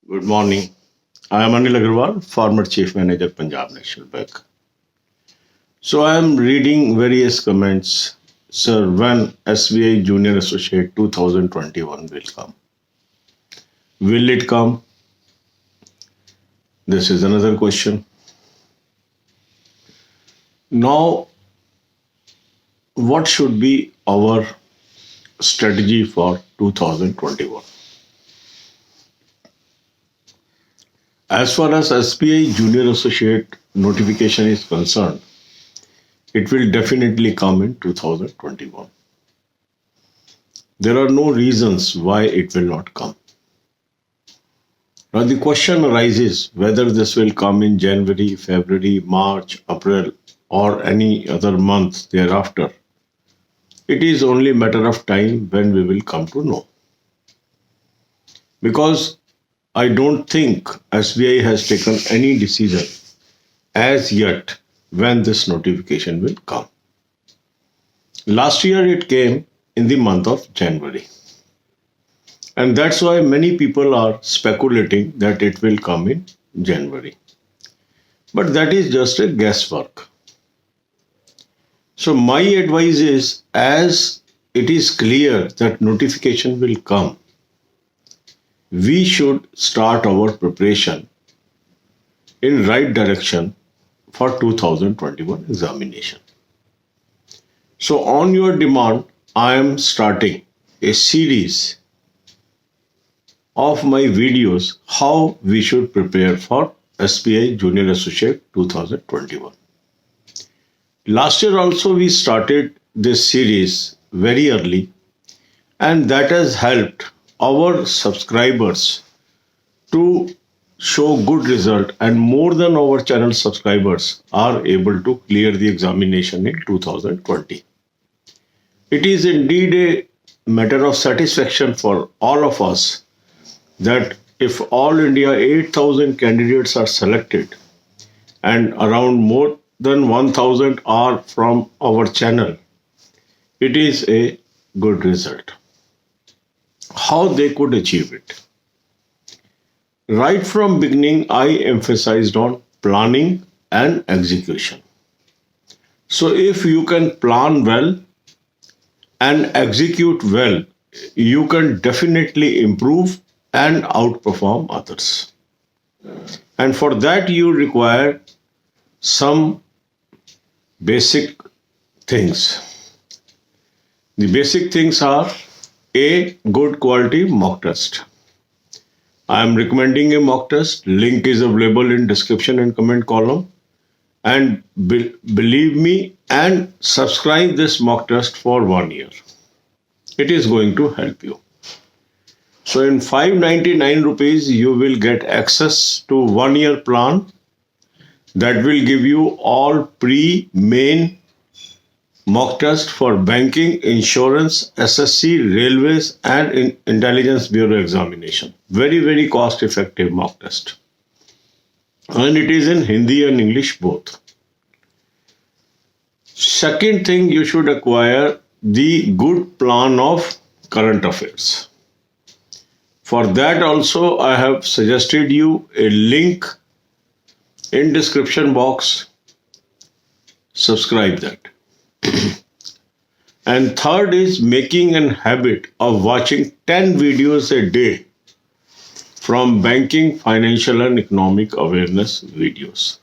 Good morning. I am Anil Agarwal, former Chief Manager, Punjab National Bank. So I am reading various comments. Sir, when SBI Junior Associate 2021 will come? Will it come? This is another question. Now, what should be our strategy for 2021? As far as SBI Junior Associate notification is concerned, it will definitely come in 2021. There are no reasons why it will not come. Now, the question arises whether this will come in January, February, March, April, or any other month thereafter. It is only a matter of time when we will come to know. Because I don't think SBI has taken any decision as yet when this notification will come. Last year it came in the month of January. And that's why many people are speculating that it will come in January. But that is just a guesswork. So my advice is, as it is clear that notification will come, we should start our preparation in right direction for 2021 examination. So on your demand, I am starting a series of my videos how we should prepare for SBI Junior Associate 2021. Last year also we started this series very early, and that has helped our subscribers to show good result, and more than our channel subscribers are able to clear the examination in 2020. It is indeed a matter of satisfaction for all of us that if all India 8,000 candidates are selected and around more than 1,000 are from our channel, it is a good result. How they could achieve it? Right from beginning, I emphasized on planning and execution. So if you can plan well and execute well, you can definitely improve and outperform others. And for that, you require some basic things. The basic things are a good quality mock test. I am recommending a mock test. Link is available in description and comment column. And believe me and subscribe this mock test for 1 year. It is going to help you. So in 599 rupees, you will get access to 1 year plan that will give you all pre-main mock test for banking, insurance, SSC, railways, and intelligence bureau examination. Very, very cost effective mock test. And it is in Hindi and English both. Second thing, you should acquire the good plan of current affairs. For that also, I have suggested you a link in description box. Subscribe that. And third is making a habit of watching 10 videos a day from banking, financial and economic awareness videos.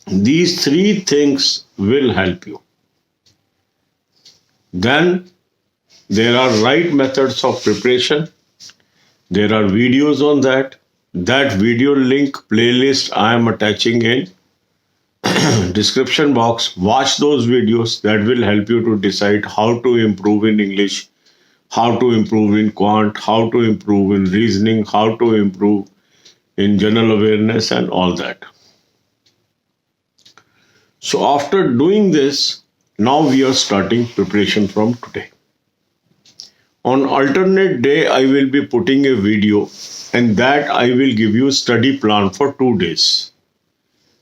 These three things will help you. Then there are right methods of preparation. There are videos on that. That video link playlist I am attaching in description box. Watch those videos. That will help you to decide how to improve in English, how to improve in quant, how to improve in reasoning, how to improve in general awareness and all that. So after doing this, now we are starting preparation from today. On alternate day, I will be putting a video, and that I will give you study plan for 2 days.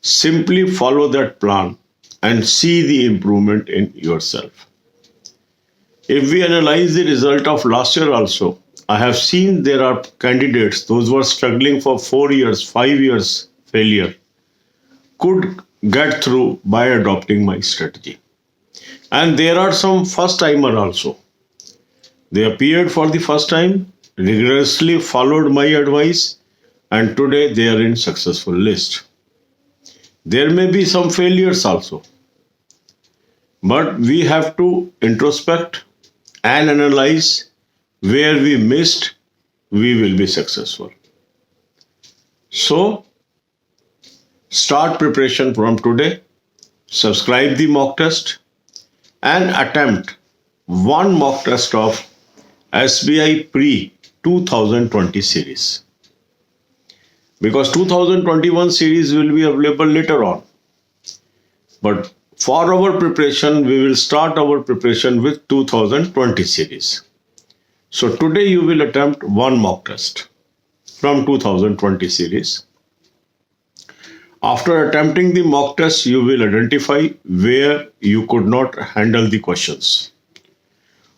Simply follow that plan and see the improvement in yourself. If we analyze the result of last year also, I have seen there are candidates, those who are struggling for 4 years, 5 years failure, could get through by adopting my strategy. And there are some first timer also. They appeared for the first time, rigorously followed my advice, and today they are in successful list. There may be some failures also, but we have to introspect and analyze where we missed, we will be successful. So, start preparation from today, subscribe the mock test, and attempt one mock test of SBI Pre 2020 series. Because 2021 series will be available later on. But for our preparation, we will start our preparation with 2020 series. So today you will attempt one mock test from 2020 series. After attempting the mock test, you will identify where you could not handle the questions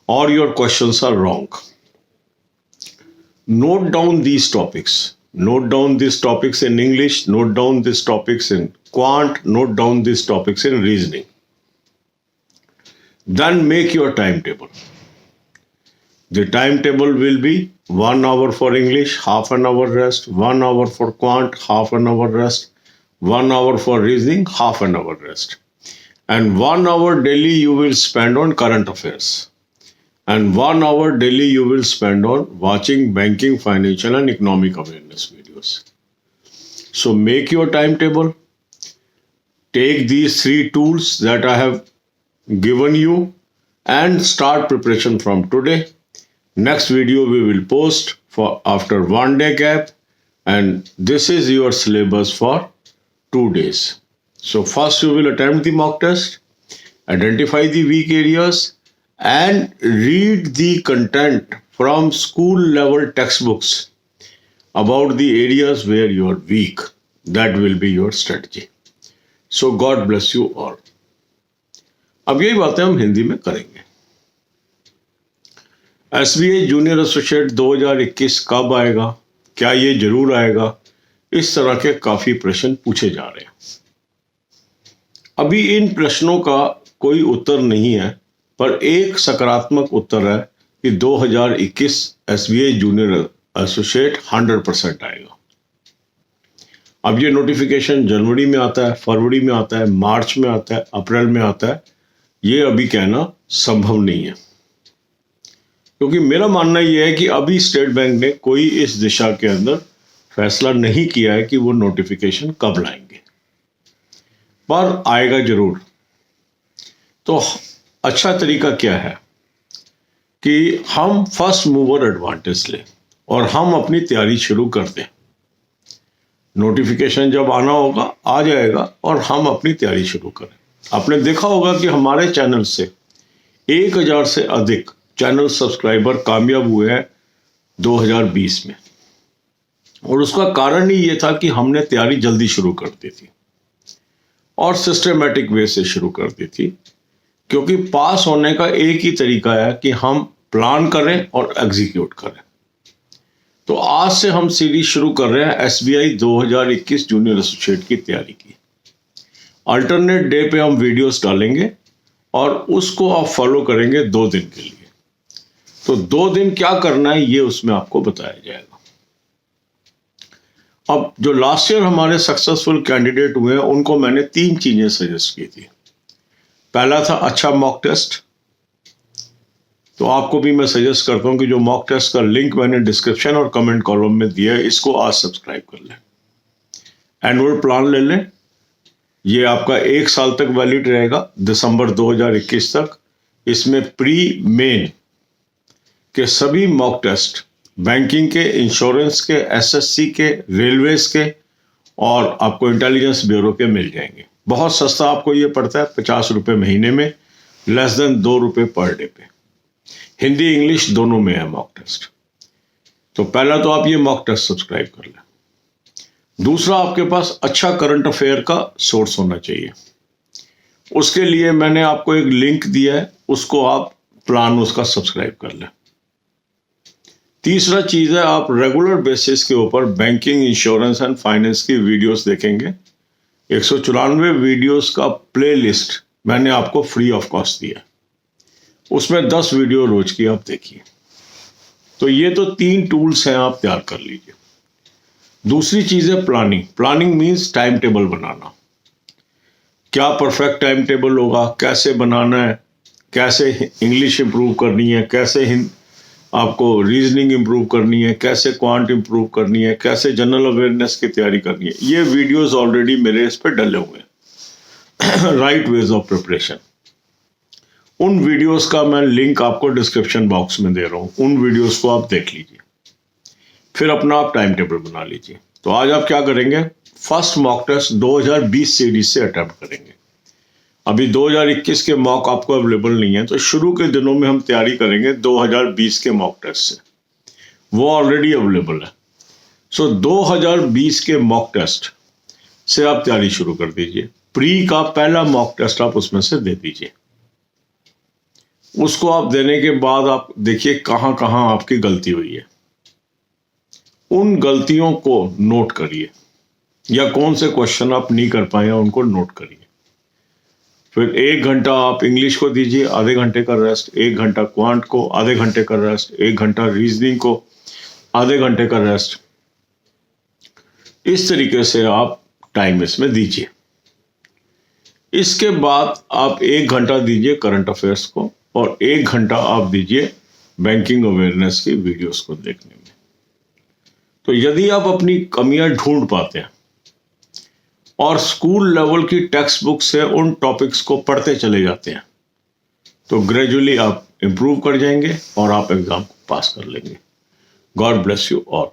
or your questions are wrong. Note down these topics. Note down these topics in English, note down these topics in quant, note down these topics in reasoning. Then make your timetable. The timetable will be 1 hour for English, half an hour rest, 1 hour for quant, half an hour rest, 1 hour for reasoning, half an hour rest. And 1 hour daily you will spend on current affairs. And 1 hour daily you will spend on watching banking, financial and economic awareness videos. So make your timetable. Take these 3 tools that I have given you and start preparation from today. Next video we will post for after 1 day gap, and this is your syllabus for 2 days. So first you will attempt the mock test, identify the weak areas and read the content from school level textbooks about the areas where you are weak. That will be your strategy. So God bless you all. अब यही बातें हम हिंदी में करेंगे. SBI junior associate 2021 कब आएगा, क्या ये जरूर आएगा, इस तरह के काफी प्रश्न पूछे जा रहे हैं. अभी इन प्रश्नों का कोई उत्तर नहीं है, पर एक सकारात्मक उत्तर है कि 2021 SBI जूनियर एसोसिएट 100% आएगा. अब ये नोटिफिकेशन जनवरी में आता है, फरवरी में आता है, मार्च में आता है, अप्रैल में आता है, ये अभी कहना संभव नहीं है. क्योंकि मेरा मानना यह है कि अभी स्टेट बैंक ने कोई इस दिशा के अंदर फैसला नहीं किया है कि वो नोटिफिकेशन कब लाएंगे, पर आएगा जरूर. तो अच्छा तरीका क्या है कि हम फर्स्ट मूवर एडवांटेज लें और हम अपनी तैयारी शुरू कर दें. नोटिफिकेशन जब आना होगा आ जाएगा और हम अपनी तैयारी शुरू करें. आपने देखा होगा कि हमारे चैनल से 1000 से अधिक चैनल सब्सक्राइबर कामयाब हुए हैं 2020 में, और उसका कारण ही ये था कि हमने तैयारी जल्दी शुरू कर दी थी और सिस्टमेटिक वे से शुरू कर दी थी. क्योंकि पास होने का एक ही तरीका है कि हम प्लान करें और एग्जीक्यूट करें. तो आज से हम सीरीज शुरू कर रहे हैं SBI 2021 जूनियर एसोसिएट की तैयारी की. अल्टरनेट डे पे हम वीडियोस डालेंगे और उसको आप फॉलो करेंगे 2 दिन के लिए. तो 2 दिन क्या करना है ये उसमें आपको बताया जाएगा. अब जो लास्ट ईयर हमारे सक्सेसफुल कैंडिडेट हुए हैं उनको मैंने 3 चीजें सजेस्ट की थी. पहला था अच्छा मॉक टेस्ट. तो आपको भी मैं सजेस्ट करता हूं कि जो मॉक टेस्ट का लिंक मैंने डिस्क्रिप्शन और कमेंट कॉलम में दिया है, इसको आज सब्सक्राइब कर लें. एनुअल प्लान ले लें. ये आपका 1 साल तक वैलिड रहेगा, दिसंबर 2021 तक. इसमें प्री मेन के सभी मॉक टेस्ट बैंकिंग के, इंश्योरेंस के, SSC के, रेलवेज के और आपको इंटेलिजेंस ब्यूरो के मिल जाएंगे. बहुत सस्ता आपको ये पड़ता है, 50 रुपये महीने में, लेस देन 2 रुपये पर डे पे. हिंदी इंग्लिश दोनों में है मॉक टेस्ट. तो पहला तो आप ये मॉक टेस्ट सब्सक्राइब कर लें. दूसरा, आपके पास अच्छा करंट अफेयर का सोर्स होना चाहिए. उसके लिए मैंने आपको एक लिंक दिया है, उसको आप प्लान उसका सब्सक्राइब कर लें. तीसरा चीज है, आप रेगुलर बेसिस के ऊपर बैंकिंग, इंश्योरेंस एंड फाइनेंस की वीडियोस देखेंगे। 194 वीडियोस का प्लेलिस्ट मैंने आपको फ्री ऑफ कॉस्ट दिया, उसमें 10 वीडियो रोज की आप देखिए। तो ये तो 3 टूल्स हैं, आप तैयार कर लीजिए। दूसरी चीज है planning. Planning means time table बनाना। क्या परफेक्ट टाइम टेबल होगा, कैसे बनाना है, कैसे इंग्लिश इंप्रूव करनी है, कैसे आपको रीजनिंग इंप्रूव करनी है, कैसे क्वांट इंप्रूव करनी है, कैसे जनरल अवेयरनेस की तैयारी करनी है, ये वीडियोस ऑलरेडी मेरे इस पर डले हुए हैं। राइट वेज ऑफ प्रिपरेशन, उन वीडियोस का मैं लिंक आपको डिस्क्रिप्शन बॉक्स में दे रहा हूं, उन वीडियोस को आप देख लीजिए, फिर अपना आप टाइम टेबल बना लीजिए। तो आज आप क्या करेंगे, फर्स्ट मॉक टेस्ट 2020 सीरीज से अटेम्प्ट करेंगे। अभी 2021 के मॉक आपको अवेलेबल नहीं है, तो शुरू के दिनों में हम तैयारी करेंगे 2020 के मॉक टेस्ट से, वो ऑलरेडी अवेलेबल है। सो 2020 के मॉक टेस्ट से आप तैयारी शुरू कर दीजिए। प्री का पहला मॉक टेस्ट आप उसमें से दे दीजिए। उसको आप देने के बाद आप देखिए कहां कहां आपकी गलती हुई है, उन गलतियों को नोट करिए, या कौन से क्वेश्चन आप नहीं कर पाए हैं उनको नोट करिए। फिर 1 घंटा आप इंग्लिश को दीजिए, आधे घंटे का रेस्ट, 1 घंटा क्वांट को, आधे घंटे का रेस्ट, 1 घंटा रीजनिंग को, आधे घंटे का रेस्ट। इस तरीके से आप टाइम इसमें दीजिए। इसके बाद आप 1 घंटा दीजिए करंट अफेयर्स को, और 1 घंटा आप दीजिए बैंकिंग अवेयरनेस की वीडियोस को देखने में। तो यदि आप अपनी कमियां ढूंढ पाते हैं और स्कूल लेवल की टेक्स्ट बुक से उन टॉपिक्स को पढ़ते चले जाते हैं, तो ग्रेजुअली आप इंप्रूव कर जाएंगे और आप एग्जाम को पास कर लेंगे। God bless you all.